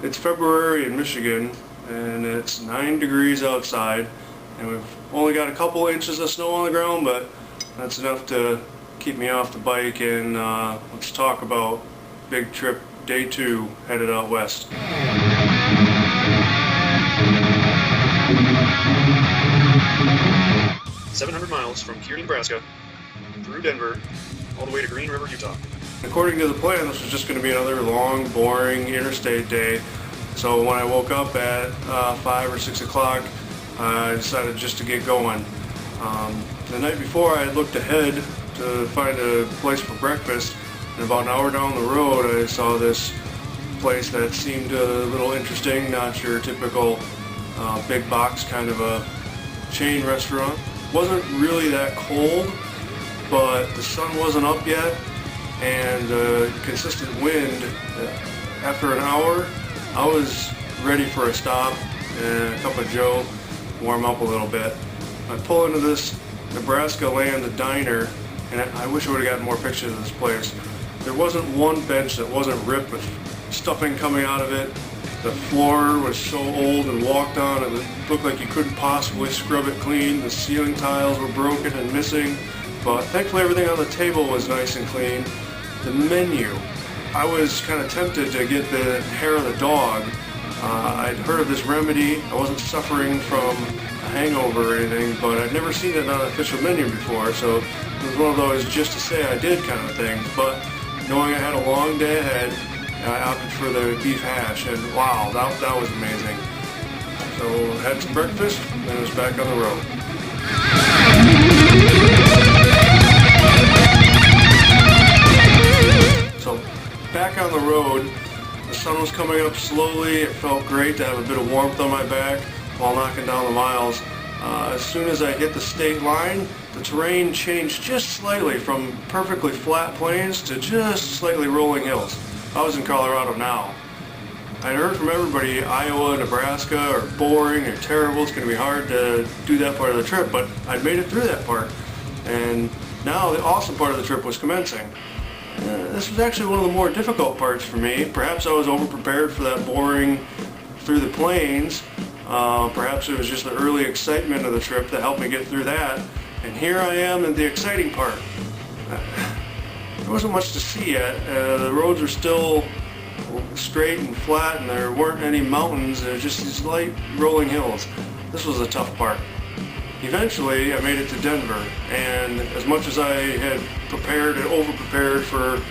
It's February in Michigan and it's 9 degrees outside, and we've only got a couple inches of snow on the ground, but that's enough to keep me off the bike. And let's talk about Big Trip Day 2 headed out west. "700 miles from Kearney, Nebraska, through Denver, all the way to Green River, Utah." According to the plan, this was just going to be another long, boring interstate day. So when I woke up at 5 or 6 o'clock, I decided just to get going. The night before, I had looked ahead to find a place for breakfast, and about an hour down the road, I saw this place that seemed a little interesting, not your typical big box kind of a chain restaurant. Wasn't really that cold, but the sun wasn't up yet, and consistent wind. After an hour, I was ready for a stop and a cup of joe, warm up a little bit. I pull into this Nebraska land diner, and I wish I would have gotten more pictures of this place. There wasn't one bench that wasn't ripped with stuffing coming out of it. The floor was so old and walked on, it looked like you couldn't possibly scrub it clean. The ceiling tiles were broken and missing, but thankfully everything on the table was nice and clean. The menu, I was kind of tempted to get the hair of the dog. I'd heard of this remedy. I wasn't suffering from a hangover or anything, but I'd never seen it on an official menu before, so it was one of those just to say I did kind of things. But knowing I had a long day ahead, I opted for the beef hash, and wow, that was amazing. So had some breakfast, and was back on the road. So back on the road, the sun was coming up slowly. It felt great to have a bit of warmth on my back while knocking down the miles. As soon as I hit the state line, the terrain changed just slightly from perfectly flat plains to just slightly rolling hills. I was in Colorado now. I'd heard from everybody Iowa, Nebraska are boring or terrible. It's going to be hard to do that part of the trip, but I'd made it through that part. And now the awesome part of the trip was commencing. This was actually one of the more difficult parts for me. Perhaps I was over-prepared for that boring through the plains. Perhaps it was just the early excitement of the trip that helped me get through that. And here I am in the exciting part. There wasn't much to see yet. The roads were still straight and flat, and there weren't any mountains. There were just these light rolling hills. This was the tough part. Eventually, I made it to Denver, and as much as I had prepared and over-prepared for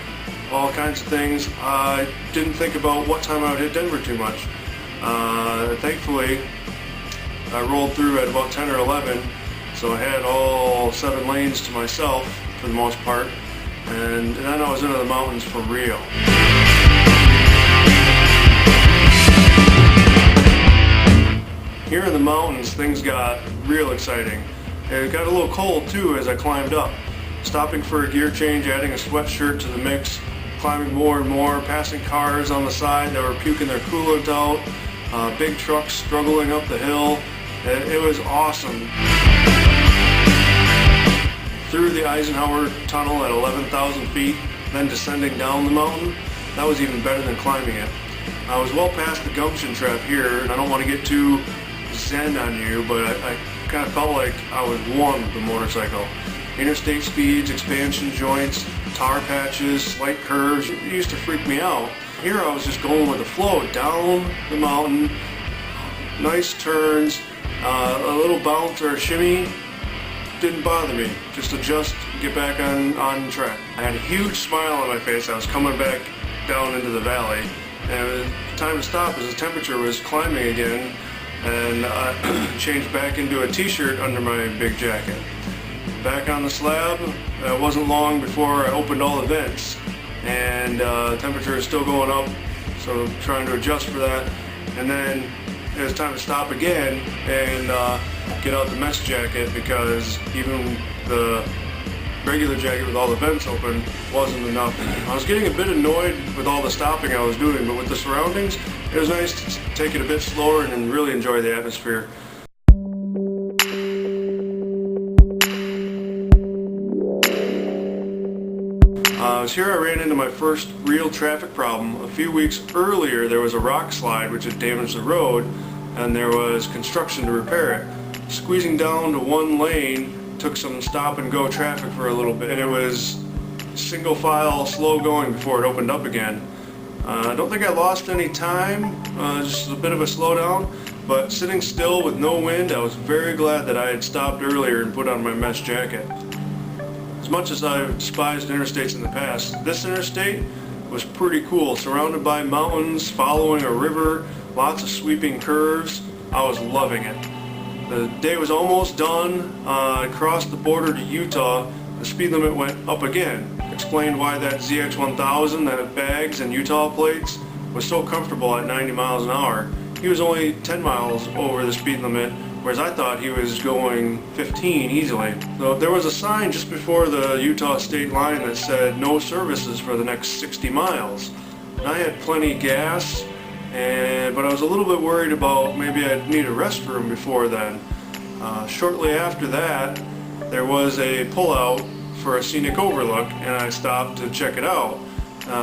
all kinds of things, I didn't think about what time I would hit Denver too much. Thankfully, I rolled through at about 10 or 11, so I had all 7 lanes to myself for the most part, and then I was into the mountains for real. Here in the mountains, things got real exciting. It got a little cold too as I climbed up. Stopping for a gear change, adding a sweatshirt to the mix, climbing more and more, passing cars on the side that were puking their coolant out, big trucks struggling up the hill. It was awesome. Through the Eisenhower Tunnel at 11,000 feet, then descending down the mountain, that was even better than climbing it. I was well past the gumption trap here, and I don't want to get too zen on you, but I kind of felt like I was one with the motorcycle. Interstate speeds, expansion joints, tar patches, slight curves, it used to freak me out. Here I was just going with the flow, down the mountain, nice turns, a little bounce or a shimmy, didn't bother me. Just adjust, get back on track. I had a huge smile on my face. I was coming back down into the valley, and it was time to stop as the temperature was climbing again, and I changed back into a t-shirt under my big jacket. Back on the slab, it wasn't long before I opened all the vents, and temperature is still going up, so trying to adjust for that. And then it was time to stop again and get out the mesh jacket, because even the regular jacket with all the vents open wasn't enough. I was getting a bit annoyed with all the stopping I was doing, but with the surroundings, it was nice to take it a bit slower and really enjoy the atmosphere. I was So here I ran into my first real traffic problem. A few weeks earlier there was a rock slide which had damaged the road, and there was construction to repair it. Squeezing down to one lane took some stop and go traffic for a little bit, and it was single file slow going before it opened up again. I don't think I lost any time, just a bit of a slowdown, but sitting still with no wind, I was very glad that I had stopped earlier and put on my mesh jacket. As much as I've despised interstates in the past, this interstate was pretty cool. Surrounded by mountains, following a river, lots of sweeping curves. I was loving it. The day was almost done. I crossed the border to Utah. The speed limit went up again. Explained why that ZX1000 that had bags and Utah plates was so comfortable at 90 miles an hour. He was only 10 miles over the speed limit, whereas I thought he was going 15 easily. So there was a sign just before the Utah state line that said no services for the next 60 miles. And I had plenty gas, but I was a little bit worried about maybe I'd need a restroom before then. Shortly after that, there was a pullout for a scenic overlook, and I stopped to check it out.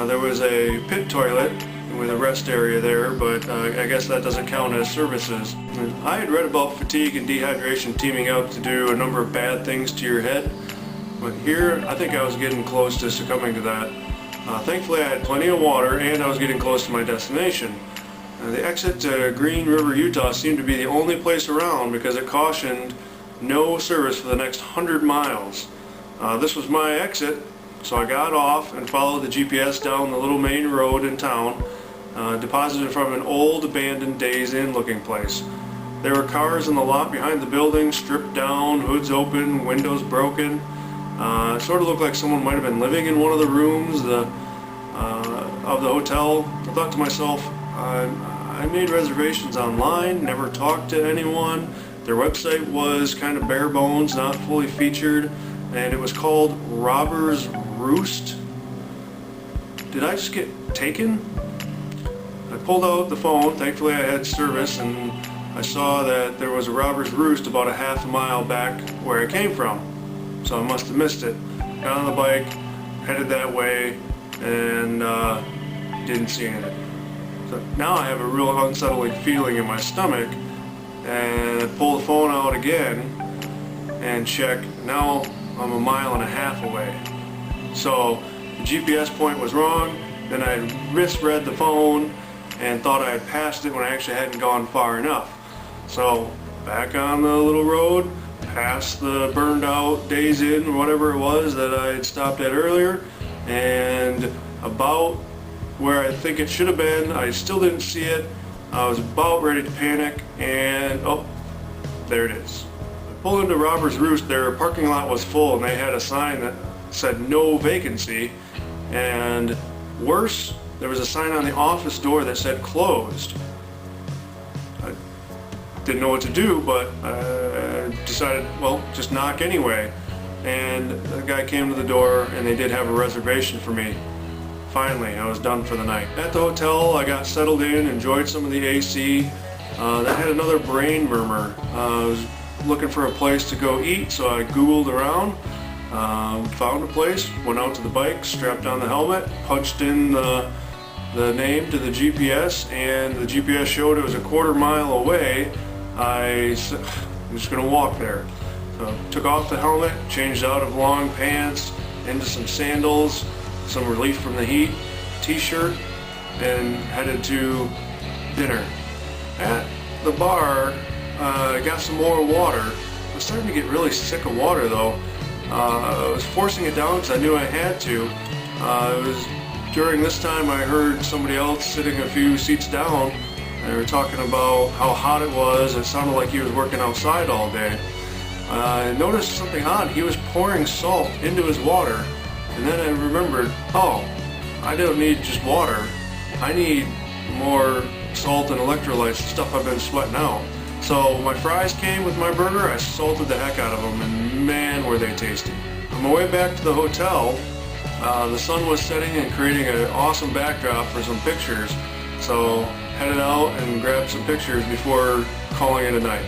There was a pit toilet with a rest area there, but I guess that doesn't count as services. I had read about fatigue and dehydration teaming up to do a number of bad things to your head, but here I think I was getting close to succumbing to that. Thankfully I had plenty of water and I was getting close to my destination. The exit to Green River, Utah seemed to be the only place around because it cautioned no service for the next 100 miles. This was my exit, so I got off and followed the GPS down the little main road in town, deposited from an old abandoned Days Inn looking place. There were cars in the lot behind the building, stripped down, hoods open, windows broken. It sort of looked like someone might have been living in one of the rooms of the hotel. I thought to myself, I made reservations online, never talked to anyone. Their website was kind of bare bones, not fully featured, and it was called Robber's Roost. Did I just get taken? I pulled out the phone. Thankfully I had service, and I saw that there was a Robber's Roost about a half a mile back where I came from. So I must have missed it. Got on the bike, headed that way, and didn't see anything. So now I have a real unsettling feeling in my stomach, and I pull the phone out again and check. Now I'm a mile and a half away. So the GPS point was wrong. Then I misread the phone and thought I had passed it when I actually hadn't gone far enough. So back on the little road, past the burned out Days Inn or whatever it was that I had stopped at earlier, and about where I think it should have been. I still didn't see it. I was about ready to panic, and oh, there it is. I pulled into Robber's Roost. Their parking lot was full, and they had a sign that said no vacancy, and worse, there was a sign on the office door that said closed. I didn't know what to do, but I decided, well, just knock anyway. And the guy came to the door, and they did have a reservation for me. Finally, I was done for the night. At the hotel, I got settled in, enjoyed some of the AC. That had another brain murmur. I was looking for a place to go eat, so I Googled around, found a place, went out to the bike, strapped on the helmet, punched in the name to the GPS, and the GPS showed it was a quarter mile away. I'm just going to walk there. So took off the helmet, changed out of long pants into some sandals, some relief from the heat, t-shirt, and headed to dinner. At the bar, I got some more water. I was starting to get really sick of water though. I was forcing it down because I knew I had to. It was during this time I heard somebody else sitting a few seats down. They were talking about how hot it was. It sounded like he was working outside all day. I noticed something odd. He was pouring salt into his water. And then I remembered, oh, I don't need just water. I need more salt and electrolytes, stuff I've been sweating out. So my fries came with my burger. I salted the heck out of them, and man, were they tasty. On my way back to the hotel, the sun was setting and creating an awesome backdrop for some pictures. So headed out and grabbed some pictures before calling it a night.